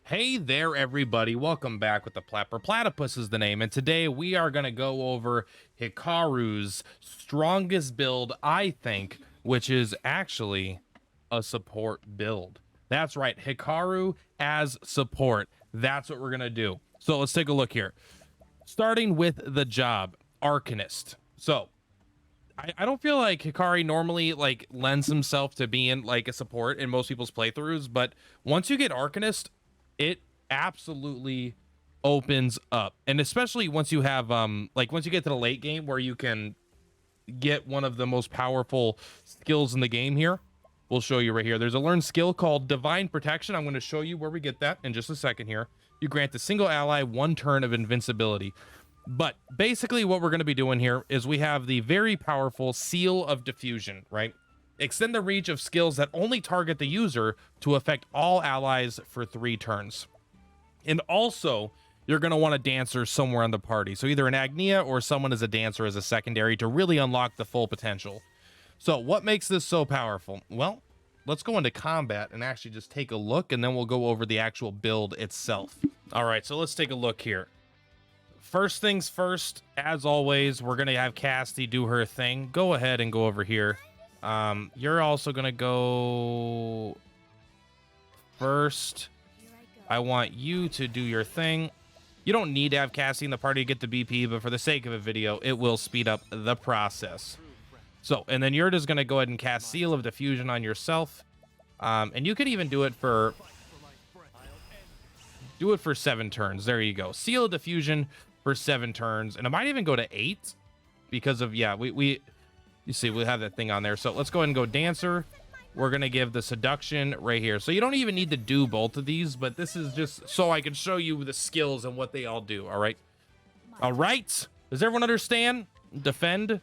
Hey there, everybody. Welcome back with the Purplatypus is the name. And today we are going to go over Hikaru's strongest build, I think, which is actually a support build. That's right. Hikaru as support. That's what we're going to do. So let's take a look here. Starting with the job, Arcanist. So I don't feel like Hikari normally lends himself to being like a support in most people's playthroughs, but once you get Arcanist, it absolutely opens up. And especially once you have once you get to the late game where you can get one of the most powerful skills in the game here. We'll show you right here. There's a learned skill called Divine Protection. I'm going to show you where we get that in just a second here. You grant a single ally 1 turn of invincibility. But basically what we're going to be doing here is we have the very powerful Seal of Diffusion, right? Extend the reach of skills that only target the user to affect all allies for 3 turns. And also, you're going to want a dancer somewhere on the party. So either an Agnia or someone as a dancer as a secondary to really unlock the full potential. So what makes this so powerful? Well, let's go into combat and actually just take a look, and then we'll go over the actual build itself. All right, so let's take a look here. First things first, as always, we're going to have Casty do her thing. Go ahead and go over here. You're also going to go first. I want you to do your thing. You don't need to have Cassie in the party to get the BP, but for the sake of a video, it will speed up the process. So, and then you're just going to go ahead and cast Seal of Diffusion on yourself. And you could even do it for 7 turns. There you go. Seal of Diffusion for 7 turns. And it might even go to 8 because of, yeah, you see, we have that thing on there. So let's go ahead and go Dancer. We're going to give the Seduction right here. So you don't even need to do both of these, but this is just so I can show you the skills and what they all do. All right. All right. Does everyone understand? Defend.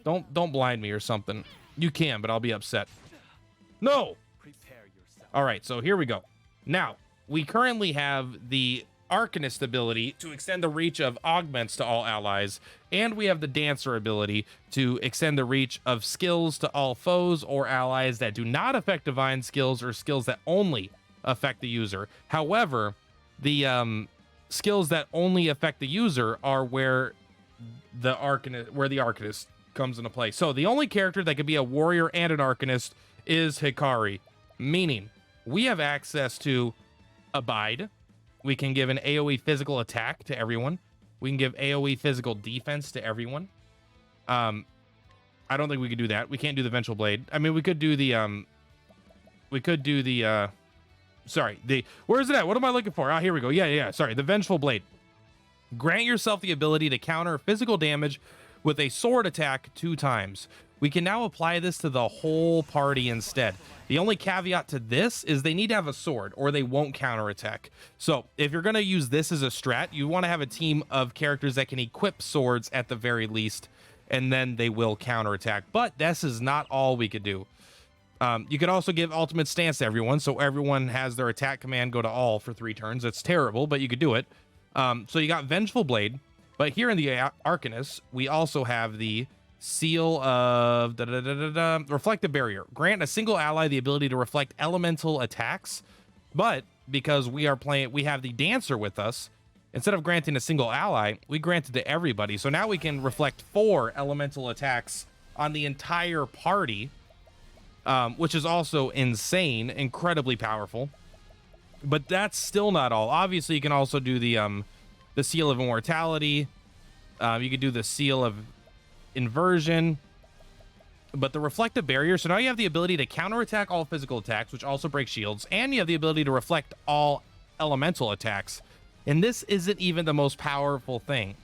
Don't blind me or something. You can, but I'll be upset. No. All right. So here we go. Now we currently have the Arcanist ability to extend the reach of augments to all allies, and we have the Dancer ability to extend the reach of skills to all foes or allies that do not affect divine skills or skills that only affect the user. However, the skills that only affect the user are where the Arcanist comes into play. So the only character that could be a warrior and an Arcanist is Hikari, meaning we have access to Abide. We can give an AoE physical attack to everyone. We can give AoE physical defense to everyone. I don't think we could do that. We can't do the Vengeful Blade. I mean, we could do the where is it at? What am I looking for? Ah, here we go. Yeah. Sorry, the Vengeful Blade. Grant yourself the ability to counter physical damage with a sword attack 2 times. We can now apply this to the whole party instead. The only caveat to this is they need to have a sword or they won't counterattack. So if you're going to use this as a strat, you want to have a team of characters that can equip swords at the very least, and then they will counterattack. But this is not all we could do. You could also give ultimate stance to everyone, so everyone has their attack command go to all for 3 turns. It's terrible, but you could do it. So you got Vengeful Blade, but here in the Arcanist, we also have the Seal of Reflective Barrier. Grant a single ally the ability to reflect elemental attacks, but because we have the Dancer with us, instead of granting a single ally, we grant it to everybody. So now we can reflect 4 elemental attacks on the entire party, which is also insane, incredibly powerful. But that's still not all. Obviously, you can also do the Seal of Immortality. You could do the Seal of Inversion, but the Reflective Barrier, so now you have the ability to counterattack all physical attacks, which also break shields, and you have the ability to reflect all elemental attacks. And this isn't even the most powerful thing.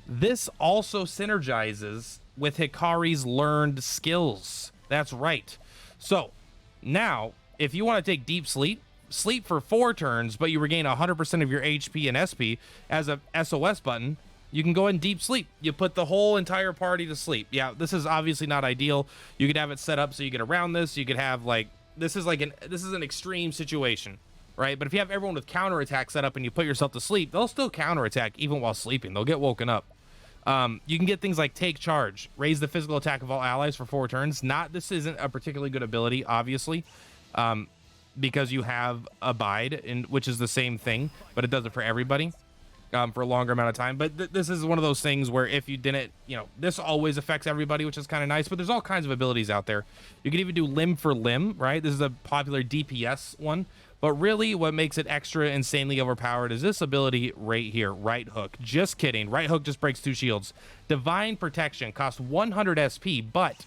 This also synergizes with Hikari's learned skills. That's right. So now if you want to take deep sleep for 4 turns, but you regain 100% of your HP and SP as a SOS button, you can go in deep sleep. You put the whole entire party to sleep. Yeah, this is obviously not ideal. You could have it set up so you get around this. You could have this is an extreme situation, right? But if you have everyone with counterattack set up and you put yourself to sleep, they'll still counterattack even while sleeping. They'll get woken up. You can get things like Take Charge, raise the physical attack of all allies for 4 turns. This isn't a particularly good ability, obviously. because you have Abide, which is the same thing, but it does it for everybody for a longer amount of time. But this is one of those things where if you didn't, this always affects everybody, which is kind of nice. But there's all kinds of abilities out there. You can even do limb for limb, right? This is a popular DPS one. But really, what makes it extra insanely overpowered is this ability right here, Right Hook. Just kidding. Right Hook just breaks 2 shields. Divine Protection costs 100 SP, but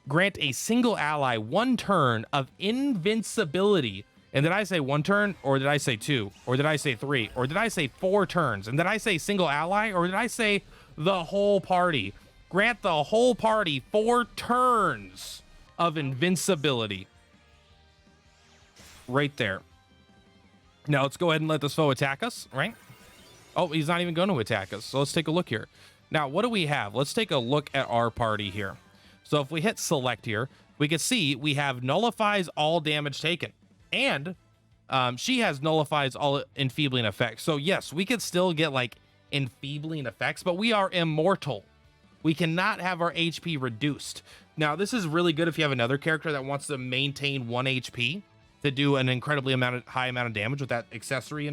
grant a single ally 1 turn of invincibility. And did I say 1 turn, or did I say 2, or did I say 3, or did I say 4 turns? And did I say single ally, or did I say the whole party? Grant the whole party 4 turns of invincibility. Right there. Now let's go ahead and let this foe attack us, right? Oh, he's not even going to attack us. So let's take a look here. Now, what do we have? Let's take a look at our party here. So if we hit select here, we can see we have nullifies all damage taken. And she has nullifies all enfeebling effects. So yes, we could still get like enfeebling effects, but we are immortal. We cannot have our HP reduced. Now, this is really good if you have another character that wants to maintain 1 HP to do an incredibly high amount of damage with that accessory,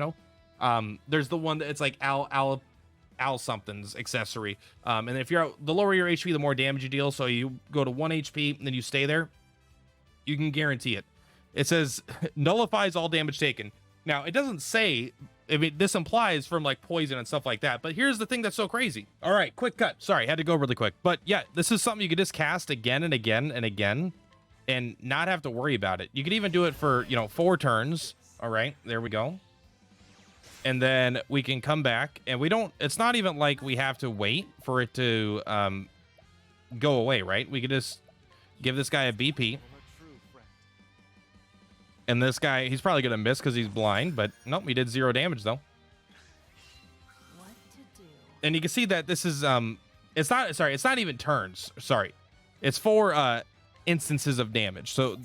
There's the one that it's like Al something's accessory. And if you're the lower your HP, the more damage you deal. So you go to 1 HP and then you stay there. You can guarantee it. It says nullifies all damage taken. Now, it doesn't say, this implies from like poison and stuff like that. But here's the thing that's so crazy. All right, quick cut. Sorry, had to go really quick. But yeah, this is something you could just cast again and again and again and not have to worry about it. You could even do it for, 4 turns. All right, there we go. And then we can come back and it's not even like we have to wait for it to go away, right? We could just give this guy a BP. And this guy, he's probably going to miss because he's blind, but nope, he did 0 damage though. What to do? And you can see that this is, it's not even turns. Sorry. It's 4 instances of damage. So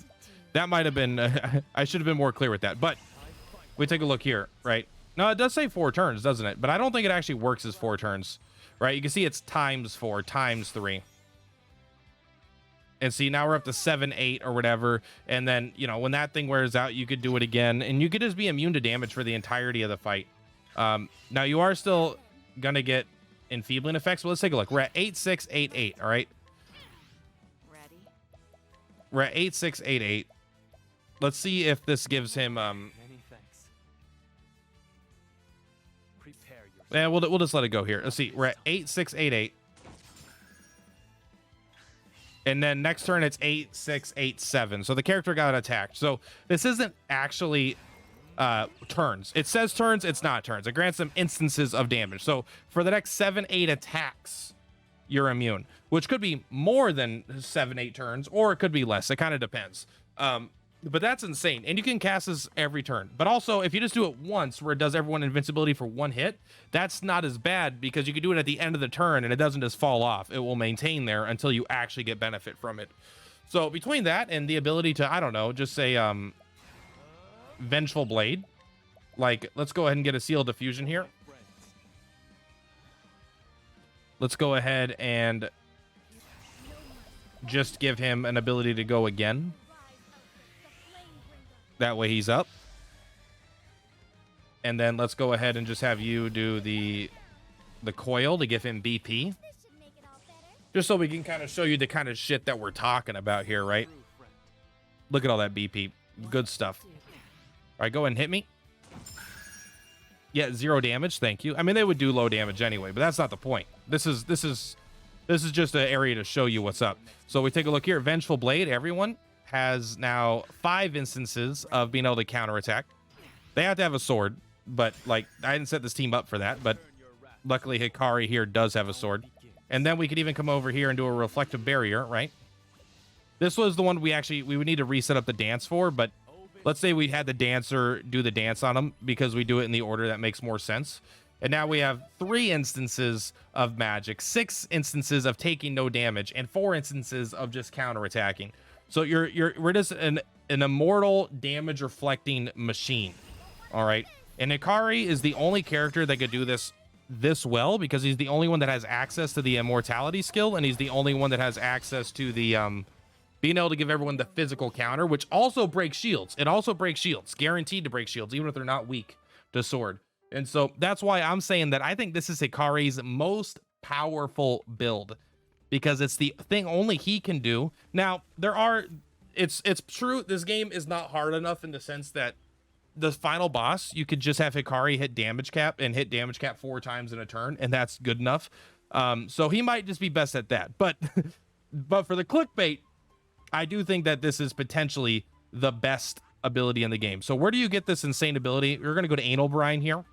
that might have been, I should have been more clear with that. But we take a look here, right? No, it does say 4 turns, doesn't it? But I don't think it actually works as 4 turns, right? You can see it's times 4, times 3. And see, now we're up to 7, 8 or whatever. And then, when that thing wears out, you could do it again. And you could just be immune to damage for the entirety of the fight. Now, you are still going to get enfeebling effects. But let's take a look. We're at 8, 6, 8, 8. All right. Ready? We're at 8, 6, 8, 8. Let's see if this gives him... Many thanks. Prepare yourself. Yeah, we'll just let it go here. Let's see. We're at 8, 6, 8, 8. And then next turn, it's 8, 6, 8, 7. So the character got attacked. So this isn't actually turns. It says turns. It's not turns. It grants them instances of damage. So for the next 7, 8 attacks, you're immune, which could be more than 7, 8 turns, or it could be less. It kind of depends. But that's insane. And you can cast this every turn. But also, if you just do it once where it does everyone invincibility for 1 hit, that's not as bad because you can do it at the end of the turn and it doesn't just fall off. It will maintain there until you actually get benefit from it. So between that and the ability to, I don't know, just say Vengeful Blade. Like, let's go ahead and get a Seal of Diffusion here. Let's go ahead and just give him an ability to go again. That way he's up. And then let's go ahead and just have you do the coil to give him BP. Just so we can kind of show you the kind of shit that we're talking about here, right? Look at all that BP. Good stuff. All right, go ahead and hit me. Yeah, 0 damage. Thank you. I mean, they would do low damage anyway, but that's not the point. This is just an area to show you what's up. So we take a look here. Vengeful Blade, everyone has now 5 instances of being able to counterattack. They have to have a sword, but like I didn't set this team up for that, but luckily Hikari here does have a sword. And then we could even come over here and do a reflective barrier, right? This was the one we would need to reset up the dance for, but let's say we had the dancer do the dance on him because we do it in the order that makes more sense. And now we have 3 instances of magic, 6 instances of taking no damage, and 4 instances of just counterattacking. So we're just an immortal damage reflecting machine. All right. And Hikari is the only character that could do this well because he's the only one that has access to the immortality skill, and he's the only one that has access to the being able to give everyone the physical counter, which also breaks shields. It also breaks shields, guaranteed to break shields, even if they're not weak to sword. And so that's why I'm saying that I think this is Hikari's most powerful build, because it's the thing only he can do. Now, it's true, this game is not hard enough in the sense that the final boss, you could just have Hikari hit damage cap and hit damage cap 4 times in a turn, and that's good enough. So he might just be best at that. But but for the clickbait, I do think that this is potentially the best ability in the game. So where do you get this insane ability? We're going to go to Anal Brine here.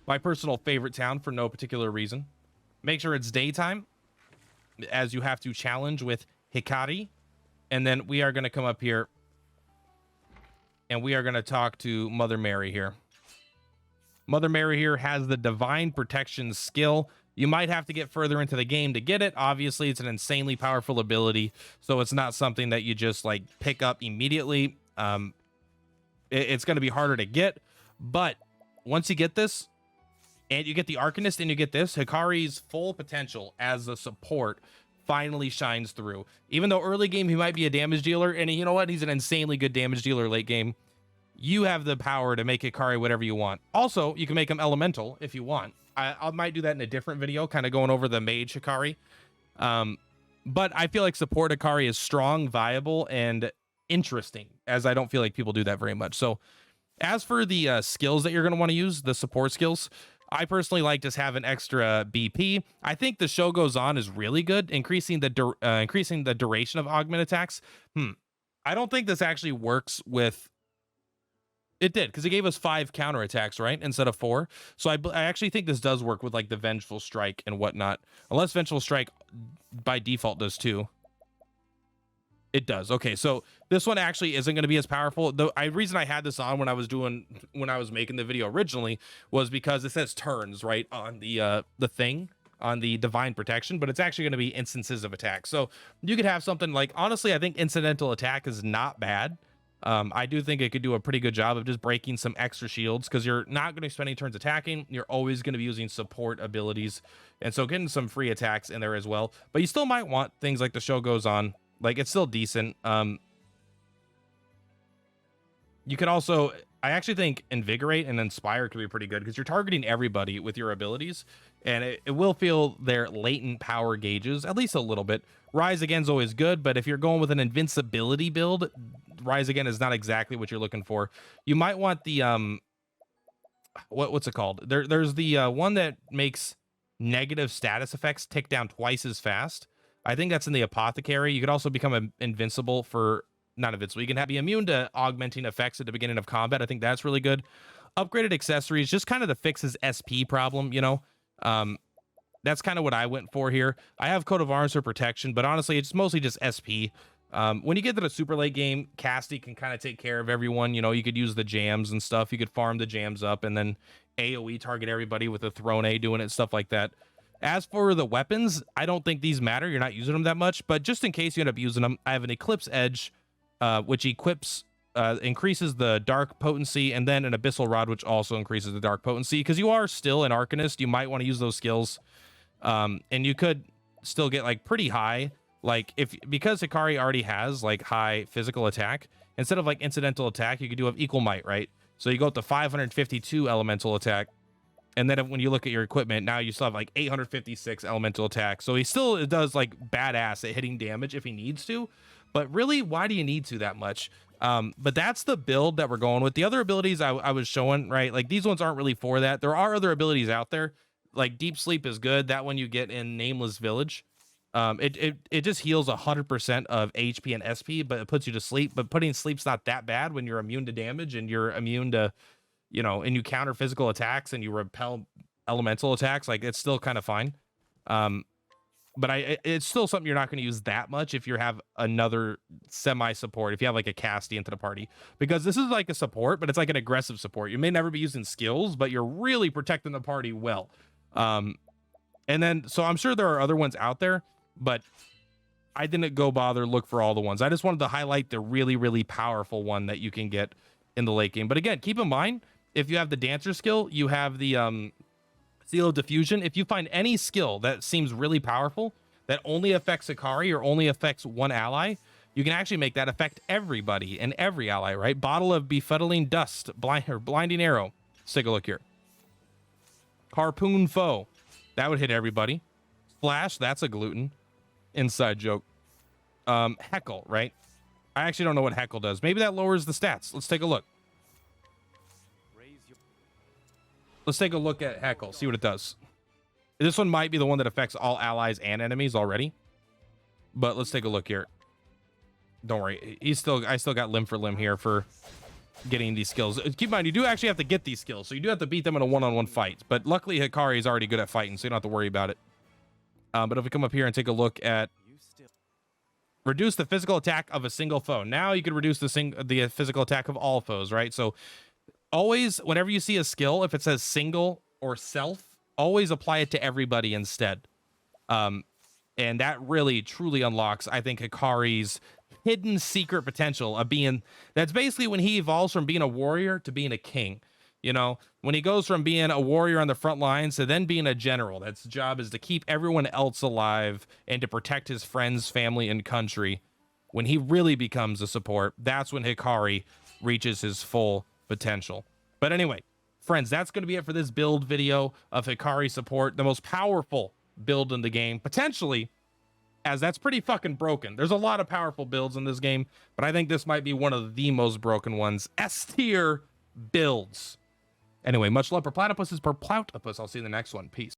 My personal favorite town for no particular reason. Make sure it's daytime, as you have to challenge with Hikari. And then we are going to come up here and we are going to talk to Mother Mary here. Mother Mary here has the Divine Protection skill. You might have to get further into the game to get it. Obviously, it's an insanely powerful ability, so it's not something that you just like pick up immediately. It's going to be harder to get, but once you get this, and you get the Arcanist and you get this, Hikari's full potential as a support finally shines through. Even though early game he might be a damage dealer, and you know what? He's an insanely good damage dealer late game. You have the power to make Hikari whatever you want. Also, you can make him elemental if you want. I might do that in a different video, kind of going over the mage Hikari. But I feel like support Hikari is strong, viable, and interesting, as I don't feel like people do that very much. So as for the skills that you're going to want to use, the support skills, I personally like just have an extra BP. I think the show goes on is really good, increasing the duration of augment attacks. I don't think this actually works with. It did, because it gave us 5 counterattacks, right, instead of 4. So I actually think this does work with like the Vengeful Strike and whatnot, unless Vengeful Strike by default does too. It does. Okay, so this one actually isn't going to be as powerful. The reason I had this on when I was making the video originally was because it says turns right on the thing on the Divine Protection, but it's actually going to be instances of attack. So you could have something like, honestly, I think incidental attack is not bad. I do think it could do a pretty good job of just breaking some extra shields, because you're not going to spend any turns attacking. You're always going to be using support abilities, and so getting some free attacks in there as well. But you still might want things like the show goes on. Like, it's still decent. You can also, I actually think Invigorate and Inspire could be pretty good, because you're targeting everybody with your abilities, and it will feel their latent power gauges, at least a little bit. Rise Again is always good, but if you're going with an invincibility build, Rise Again is not exactly what you're looking for. You might want the, what's it called? There's the one that makes negative status effects tick down twice as fast. I think that's in the Apothecary. You could also become invincible for, not invincible. You can be immune to augmenting effects at the beginning of combat. I think that's really good. Upgraded accessories, just kind of to fix his SP problem, you know. That's kind of what I went for here. I have Coat of Arms for protection, but honestly, it's mostly just SP. When you get to the super late game, Casty can kind of take care of everyone. You know, you could use the jams and stuff. You could farm the jams up and then AoE target everybody with the Throne A doing it, stuff like that. As for the weapons, I don't think these matter. You're not using them that much, but just in case you end up using them, I have an Eclipse Edge, which increases the dark potency, and then an Abyssal Rod, which also increases the dark potency. Because you are still an Arcanist, you might want to use those skills, and you could still get like pretty high. Like because Hikari already has like high physical attack, instead of like incidental attack, you could do have equal might, right? So you go up to 552 elemental attack. And then when you look at your equipment, now you still have like 856 elemental attack. So he still does like badass at hitting damage if he needs to. But really, why do you need to that much? But that's the build that we're going with. The other abilities I was showing, right? Like these ones aren't really for that. There are other abilities out there. Like Deep Sleep is good. That one you get in Nameless Village. It just heals 100% of HP and SP, but it puts you to sleep. But putting sleep's not that bad when you're immune to damage and you're immune to, you know, and you counter physical attacks and you repel elemental attacks. Like it's still kind of fine. But it's still something you're not going to use that much if you have another semi support, if you have like a Casty into the party, because this is like a support, but it's like an aggressive support. You may never be using skills, but you're really protecting the party well. And then, so I'm sure there are other ones out there, but I didn't go bother look for all the ones. I just wanted to highlight the really, really powerful one that you can get in the late game. But again, keep in mind, if you have the Dancer skill, you have the Seal of Diffusion. If you find any skill that seems really powerful that only affects Hikari or only affects one ally, you can actually make that affect everybody and every ally, right? Bottle of befuddling dust, blinding arrow. Let's take a look here. Harpoon foe. That would hit everybody. Flash, that's a gluten. Inside joke. Heckle, right? I actually don't know what heckle does. Maybe that lowers the stats. Let's take a look. Let's take a look at heckle, see what it does. This one might be the one that affects all allies and enemies already. But let's take a look here. Don't worry. I still got limb for limb here for getting these skills. Keep in mind, you do actually have to get these skills, so you do have to beat them in a one-on-one fight. But luckily, Hikari is already good at fighting, so you don't have to worry about it. But if we come up here and take a look at reduce the physical attack of a single foe. Now you can reduce the physical attack of all foes, right? So always, whenever you see a skill, if it says single or self, always apply it to everybody instead. And that really, truly unlocks, I think, Hikari's hidden secret potential of being, that's basically when he evolves from being a warrior to being a king. You know, when he goes from being a warrior on the front lines to then being a general, that's job is to keep everyone else alive and to protect his friends, family, and country. When he really becomes a support, that's when Hikari reaches his full potential. But anyway, friends, that's going to be it for this build video of Hikari support, the most powerful build in the game, potentially, as that's pretty fucking broken. There's a lot of powerful builds in this game, but I think this might be one of the most broken ones. S tier builds. Anyway, much love for Platypus. I'll see you in the next one. Peace.